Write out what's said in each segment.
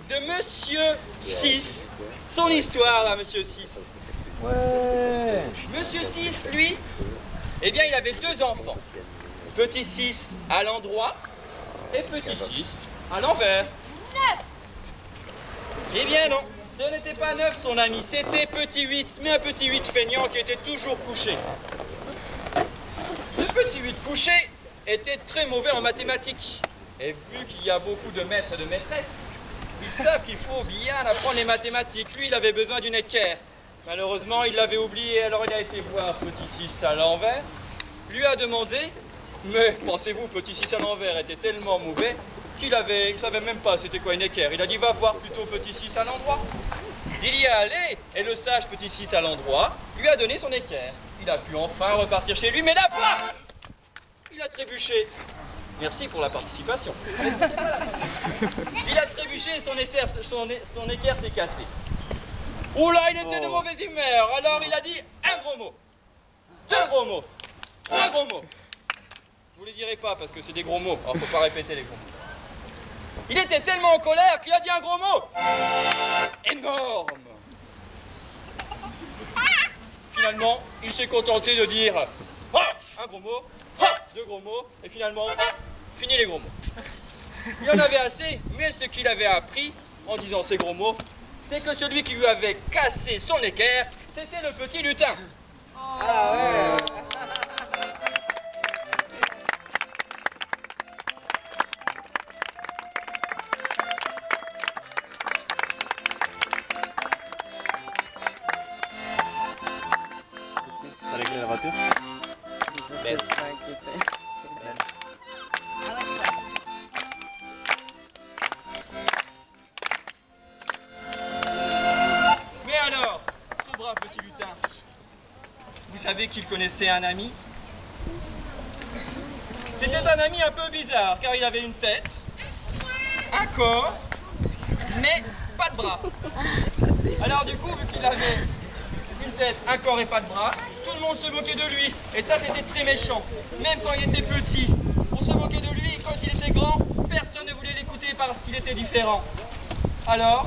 de Monsieur 6. Son histoire, là, Monsieur 6. Ouais. Monsieur 6, lui, eh bien, il avait 2 enfants. Petit 6 à l'endroit et petit 6 à l'envers. 9. Eh bien non, ce n'était pas 9 son ami, c'était petit 8, mais un petit 8 feignant qui était toujours couché. Ce petit 8 couché était très mauvais en mathématiques. Et vu qu'il y a beaucoup de maîtres et de maîtresses, ils savent qu'il faut bien apprendre les mathématiques. Lui, il avait besoin d'une équerre. Malheureusement, il l'avait oublié, alors il a été voir petit 6 à l'envers, lui a demandé, mais pensez-vous, petit 6 à l'envers était tellement mauvais qu'il ne savait même pas c'était quoi une équerre. Il a dit, va voir plutôt petit 6 à l'endroit. Il y est allé, et le sage petit 6 à l'endroit lui a donné son équerre. Il a pu enfin repartir chez lui, mais là, paf, il a trébuché. Merci pour la participation. Il a trébuché et son équerre s'est cassé. Oula, il était de mauvaise humeur, alors il a dit un gros mot, 2 gros mots, 3 gros mots. Je vous les dirai pas parce que c'est des gros mots, alors faut pas répéter les gros mots. Il était tellement en colère qu'il a dit un gros mot énorme. Finalement, il s'est contenté de dire un gros mot, 2 gros mots, et finalement, fini les gros mots. Il en avait assez, mais ce qu'il avait appris en disant ces gros mots, c'est que celui qui lui avait cassé son équerre, c'était le petit lutin. Ah ouais. T'as réglé la voiture? Ben. Mais alors, ce brave petit lutin, vous savez qu'il connaissait un ami? C'était un ami un peu bizarre, car il avait une tête, un corps, mais pas de bras. Alors du coup, vu qu'il avait une tête, un corps et pas de bras, tout le monde se moquait de lui. Et ça, c'était très méchant. Même quand il était petit, on se moquait de lui. Et quand il était grand, personne ne voulait l'écouter parce qu'il était différent. Alors,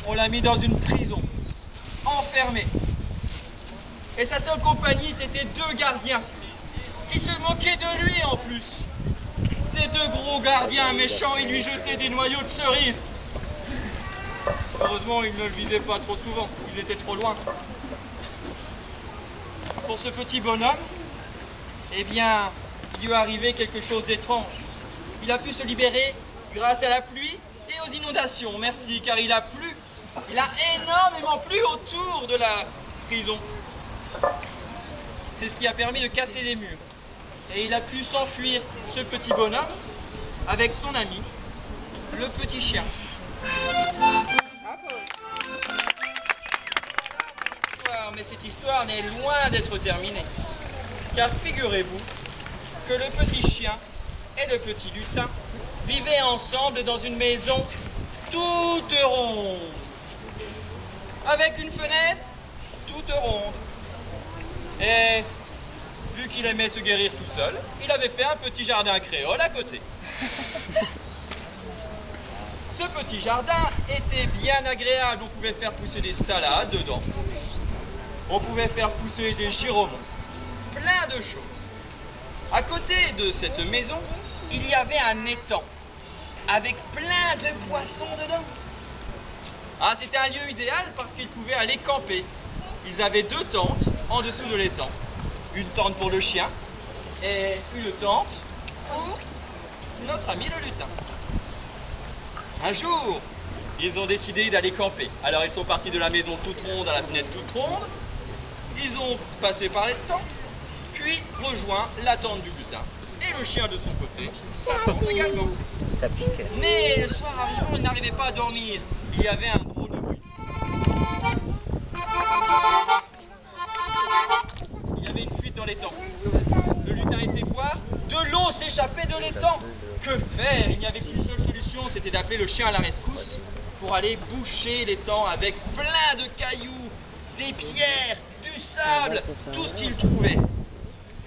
on l'a mis dans une prison, enfermé. Et sa seule compagnie, c'était 2 gardiens qui se moquaient de lui en plus. Ces 2 gros gardiens méchants, ils lui jetaient des noyaux de cerises. Heureusement, ils ne le vivaient pas trop souvent, ils étaient trop loin. Pour ce petit bonhomme, eh bien, il lui est arrivé quelque chose d'étrange. Il a pu se libérer grâce à la pluie et aux inondations. Merci, car il a plu. Il a énormément plu autour de la prison. C'est ce qui a permis de casser les murs. Et il a pu s'enfuir, ce petit bonhomme, avec son ami, le petit chien. Mais cette histoire n'est loin d'être terminée. Car figurez-vous que le petit chien et le petit lutin vivaient ensemble dans une maison toute ronde. Avec une fenêtre toute ronde. Et vu qu'il aimait se guérir tout seul, il avait fait un petit jardin créole à côté. Ce petit jardin était bien agréable. On pouvait faire pousser des salades dedans. On pouvait faire pousser des giromons, plein de choses. À côté de cette maison, il y avait un étang, avec plein de poissons dedans. Ah, c'était un lieu idéal parce qu'ils pouvaient aller camper. Ils avaient 2 tentes en dessous de l'étang. Une tente pour le chien et une tente pour notre ami le lutin. Un jour, ils ont décidé d'aller camper. Alors ils sont partis de la maison toute ronde à la fenêtre toute ronde. Ils ont passé par l'étang, puis rejoint la tente du lutin. Et le chien de son côté, sa tente également. Mais le soir arrivant, il n'arrivait pas à dormir. Il y avait un drôle de bruit. Il y avait une fuite dans l'étang. Le lutin était voir, de l'eau s'échappait de l'étang. Que faire? Il n'y avait qu'une seule solution, c'était d'appeler le chien à la rescousse pour aller boucher l'étang avec plein de cailloux, des pierres, du sable, tout ce qu'ils trouvaient.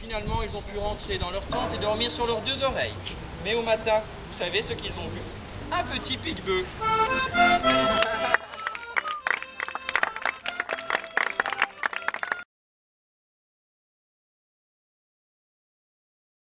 Finalement, ils ont pu rentrer dans leur tente et dormir sur leurs 2 oreilles. Mais au matin, vous savez ce qu'ils ont vu? Un petit pique-bœuf.